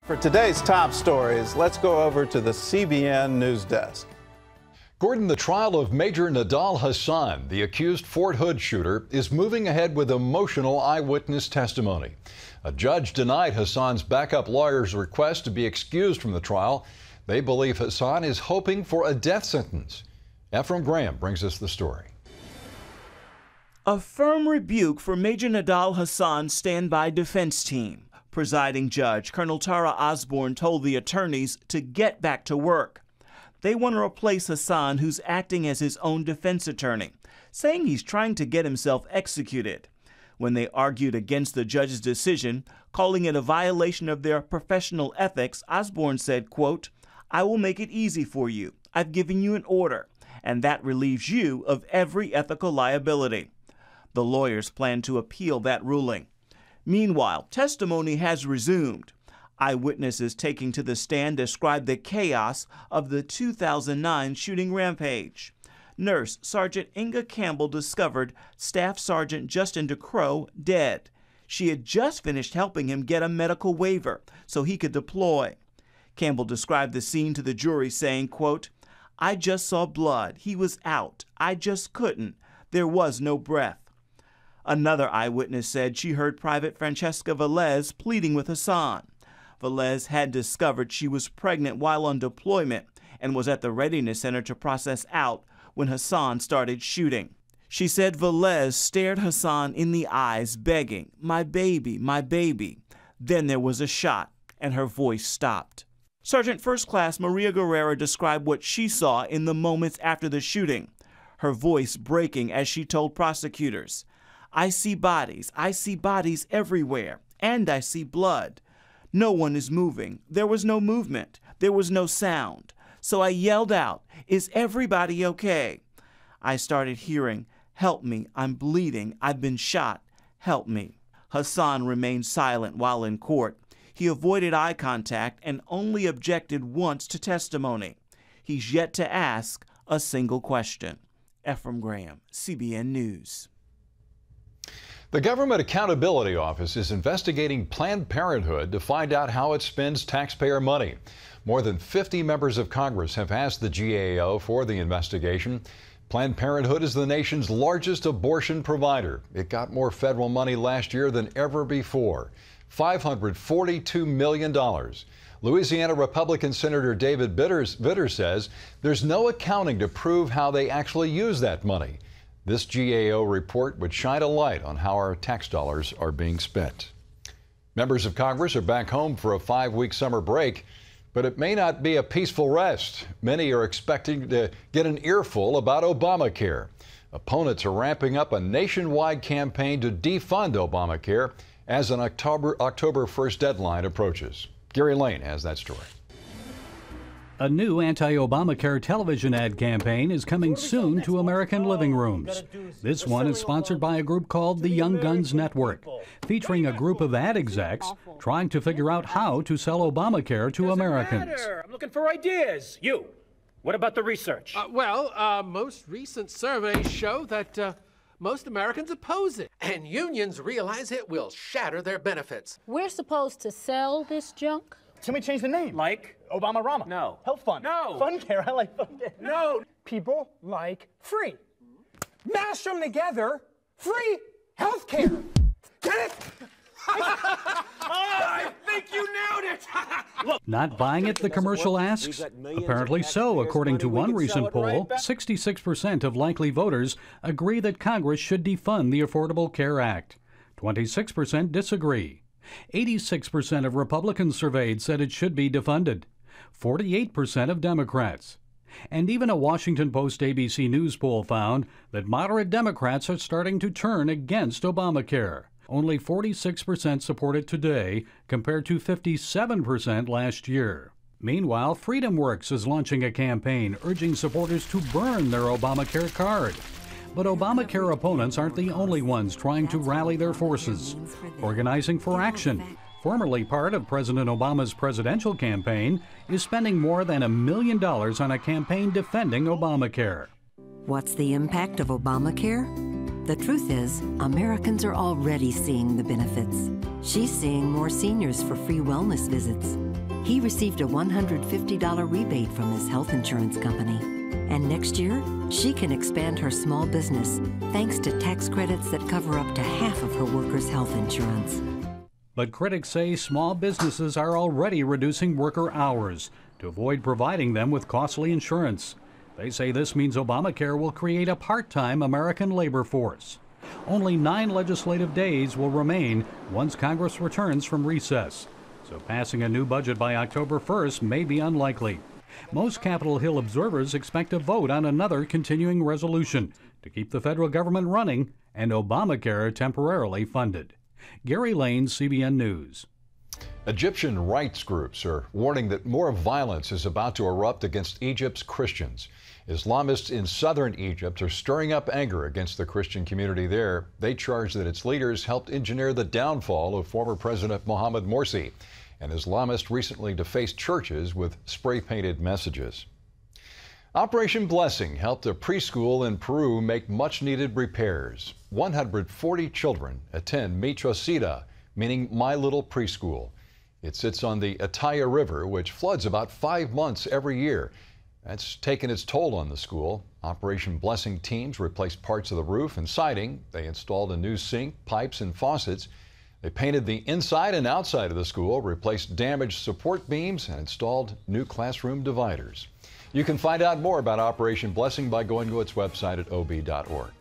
For today's top stories, let's go over to the CBN News Desk. Gordon, the trial of Major Nidal Hasan, the accused Fort Hood shooter, is moving ahead with emotional eyewitness testimony. A judge denied Hasan's backup lawyer's request to be excused from the trial. They believe Hasan is hoping for a death sentence. Ephraim Graham brings us the story. A firm rebuke for Major Nidal Hasan's standby defense team. Presiding Judge Colonel Tara Osborne told the attorneys to get back to work. They want to replace Hasan, who's acting as his own defense attorney, saying he's trying to get himself executed. When they argued against the judge's decision, calling it a violation of their professional ethics, Osborne said, quote, "I will make it easy for you. I've given you an order, and that relieves you of every ethical liability." The lawyers plan to appeal that ruling. Meanwhile, testimony has resumed. Eyewitnesses taking to the stand described the chaos of the 2009 shooting rampage. Nurse Sergeant Inga Campbell discovered Staff Sergeant Justin DeCrow dead. She had just finished helping him get a medical waiver so he could deploy. Campbell described the scene to the jury saying, quote, "I just saw blood. He was out. I just couldn't. There was no breath." Another eyewitness said she heard Private Francesca Velez pleading with Hasan. Velez had discovered she was pregnant while on deployment and was at the Readiness Center to process out when Hasan started shooting. She said Velez stared Hasan in the eyes, begging, "My baby, my baby." Then there was a shot, and her voice stopped. Sergeant First Class Maria Guerrera described what she saw in the moments after the shooting, her voice breaking as she told prosecutors, I see bodies everywhere, and I see blood. No one is moving. There was no movement. There was no sound. So I yelled out, 'Is everybody okay?' I started hearing, 'Help me, I'm bleeding, I've been shot, help me.'" Hasan remained silent while in court. He avoided eye contact and only objected once to testimony. He's yet to ask a single question. Ephraim Graham, CBN News. The Government Accountability Office is investigating Planned Parenthood to find out how it spends taxpayer money. More than 50 members of Congress have asked the GAO for the investigation. Planned Parenthood is the nation's largest abortion provider. It got more federal money last year than ever before, $542 million. Louisiana Republican Senator David Vitter says there's no accounting to prove how they actually use that money. This GAO report would shine a light on how our tax dollars are being spent. Members of Congress are back home for a 5-week summer break, but it may not be a peaceful rest. Many are expecting to get an earful about Obamacare. Opponents are ramping up a nationwide campaign to defund Obamacare as an October 1st deadline approaches. Gary Lane has that story. A new anti-Obamacare television ad campaign is coming soon to American living rooms. This one is sponsored by a group called the Young Guns Network, featuring a group of ad execs trying to figure out how to sell Obamacare to Americans. I'm looking for ideas. You, what about the research? Most recent surveys show that most Americans oppose it, and unions realize it will shatter their benefits. We're supposed to sell this junk? Can we change the name? Like? Obama-Rama. No. Health Fund. No. Fun Care. I like Fun Care. No. People like free. Mash them together. Free health care. Get it? I think you nailed it. Look. Not buying it, the commercial asks? Apparently so, according to one recent poll. 66% of likely voters agree that Congress should defund the Affordable Care Act. 26% disagree. 86% of Republicans surveyed said it should be defunded. 48% of Democrats. And even a Washington Post ABC News poll found that moderate Democrats are starting to turn against Obamacare. Only 46% support it today, compared to 57% last year. Meanwhile, FreedomWorks is launching a campaign urging supporters to burn their Obamacare card. But Obamacare opponents aren't the only ones trying to rally their forces. Organizing for Action, formerly part of President Obama's presidential campaign, is spending more than $1 million on a campaign defending Obamacare. What's the impact of Obamacare? The truth is, Americans are already seeing the benefits. She's seeing more seniors for free wellness visits, He received a $150 rebate from his health insurance company. And next year, she can expand her small business thanks to tax credits that cover up to half of her workers' health insurance. But critics say small businesses are already reducing worker hours to avoid providing them with costly insurance. They say this means Obamacare will create a part-time American labor force. Only 9 legislative days will remain once Congress returns from recess, so passing a new budget by October 1st may be unlikely. Most Capitol Hill observers expect a vote on another continuing resolution to keep the federal government running and Obamacare temporarily funded. Gary Lane, CBN News. Egyptian rights groups are warning that more violence is about to erupt against Egypt's Christians. Islamists in southern Egypt are stirring up anger against the Christian community there. They charge that its leaders helped engineer the downfall of former President Mohamed Morsi. And Islamists recently defaced churches with spray-painted messages. Operation Blessing helped a preschool in Peru make much-needed repairs. 140 children attend Mitrocita, meaning My Little Preschool. It sits on the Ataya River, which floods about 5 months every year. That's taken its toll on the school. Operation Blessing teams replaced parts of the roof and siding. They installed a new sink, pipes, and faucets. They painted the inside and outside of the school, replaced damaged support beams, and installed new classroom dividers. You can find out more about Operation Blessing by going to its website at ob.org.